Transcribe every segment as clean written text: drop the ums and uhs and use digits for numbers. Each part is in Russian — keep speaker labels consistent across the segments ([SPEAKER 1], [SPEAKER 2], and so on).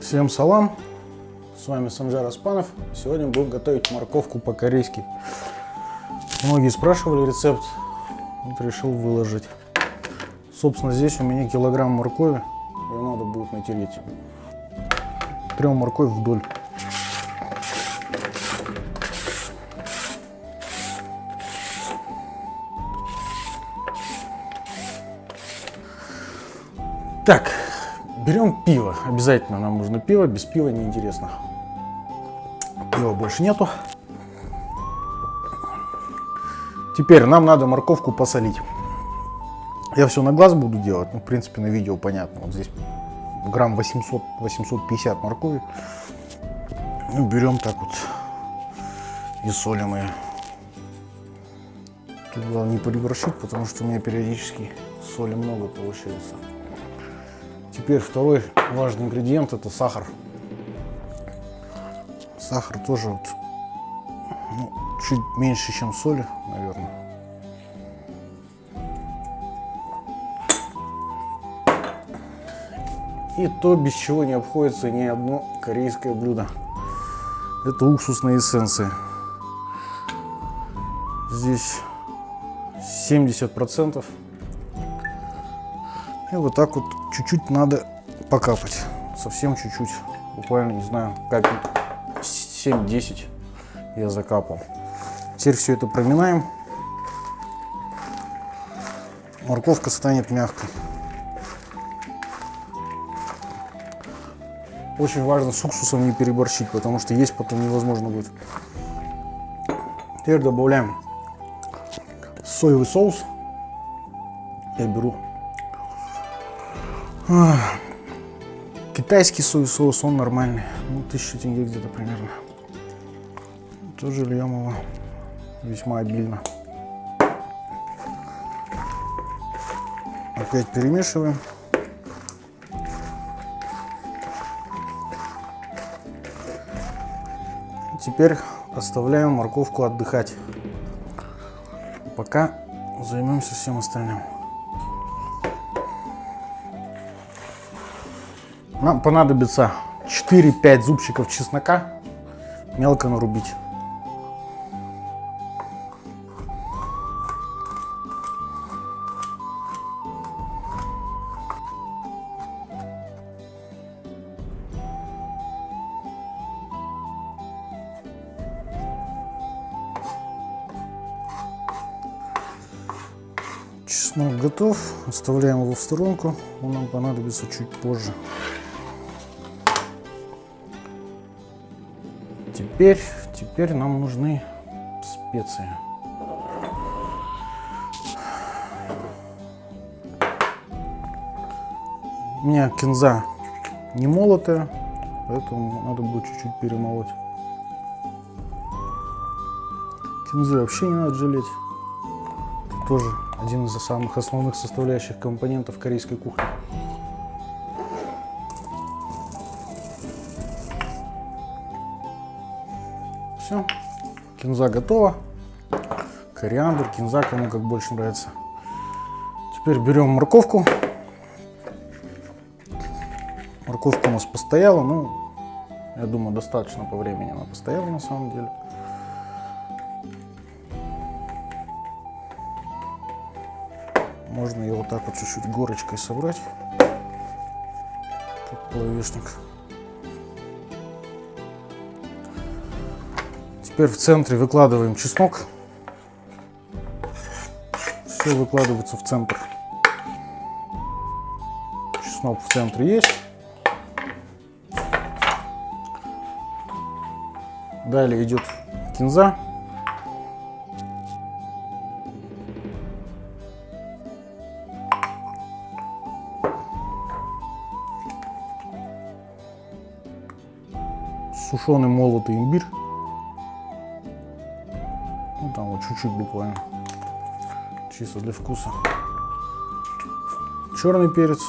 [SPEAKER 1] Всем салам, с вами Санжар Аспанов. Сегодня будем готовить морковку по-корейски. Многие спрашивали рецепт, вот решил выложить. Собственно, здесь у меня килограмм моркови, ее надо будет натереть. Трем морковь вдоль. Так, берем пиво. Обязательно нам нужно пиво, без пива неинтересно. Пива больше нету. Теперь нам надо морковку посолить. Я все на глаз буду делать, ну, в принципе, на видео понятно. Вот здесь грамм 800-850 моркови. Ну, берем так вот и солим ее. Тут главное не переборщить, потому что у меня периодически соли много получается. Теперь второй важный ингредиент — это сахар. Сахар тоже вот, ну, чуть меньше, чем соли, наверное. И то, без чего не обходится ни одно корейское блюдо. Это уксусные эссенции. Здесь 70%. И вот так вот чуть-чуть надо покапать. Совсем чуть-чуть. Буквально, не знаю, капель 7-10 я закапал. Теперь все это проминаем. Морковка станет мягкой. Очень важно с уксусом не переборщить, потому что есть потом невозможно будет. Теперь добавляем соевый соус. Я беру китайский соевый соус, он нормальный. Ну, 1000 тенге где-то примерно. Тоже льем его весьма обильно. Опять перемешиваем. Теперь оставляем морковку отдыхать, пока займемся всем остальным. Нам понадобится 4-5 зубчиков чеснока, мелко нарубить. Чеснок готов, оставляем его в сторонку, он нам понадобится чуть позже. Теперь нам нужны специи. У меня кинза не молотая, поэтому надо будет чуть-чуть перемолоть. Кинзы вообще не надо жалеть. Это тоже один из самых основных составляющих компонентов корейской кухни. Все, кинза готова. Кориандр, кинза, кому как больше нравится. Теперь берем морковку. Морковка у нас постояла, ну, я думаю, достаточно по времени она постояла на самом деле. Можно ее вот так вот чуть-чуть горочкой собрать, как половешник. Теперь в центре выкладываем чеснок. Все выкладывается в центр. Чеснок в центре есть. Далее идет кинза. Сушеный молотый имбирь. Ну, там вот чуть-чуть буквально. Чисто для вкуса. Черный перец.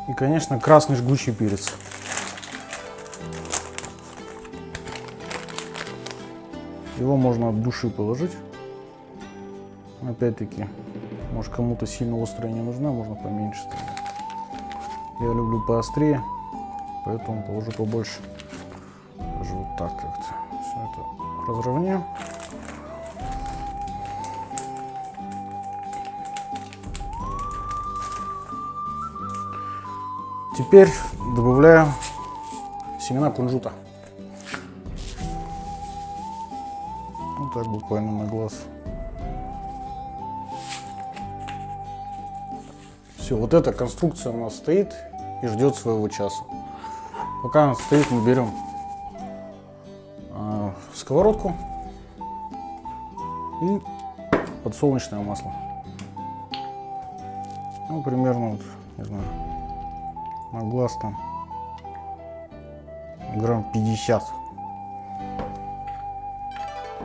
[SPEAKER 1] И, конечно, красный жгучий перец. Его можно от души положить. Опять-таки, может, кому-то сильно острая не нужна, можно поменьше. Я люблю поострее, поэтому положу побольше. Даже вот так как-то. Все это разровняю. Теперь добавляю семена кунжута. Вот так буквально на глаз. Все, вот эта конструкция у нас стоит и ждет своего часа. Пока она стоит, мы берем сковородку и подсолнечное масло. Ну, примерно, вот, не знаю, на глаз там грамм 50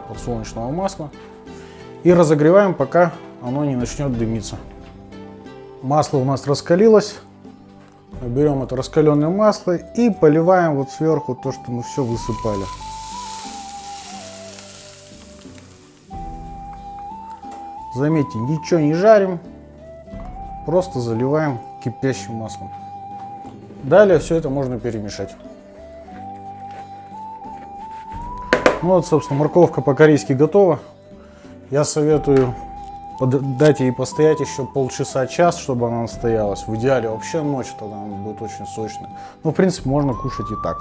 [SPEAKER 1] подсолнечного масла. И разогреваем, пока оно не начнет дымиться. Масло у нас раскалилось. Мы берем это раскаленное масло и поливаем вот сверху то, что мы все высыпали. Заметьте, ничего не жарим, просто заливаем кипящим маслом. Далее все это можно перемешать. Ну вот, собственно, морковка по-корейски готова. Я советую дать ей постоять еще полчаса-час, чтобы она настоялась. В идеале вообще ночь, тогда она будет очень сочная. Но в принципе можно кушать и так.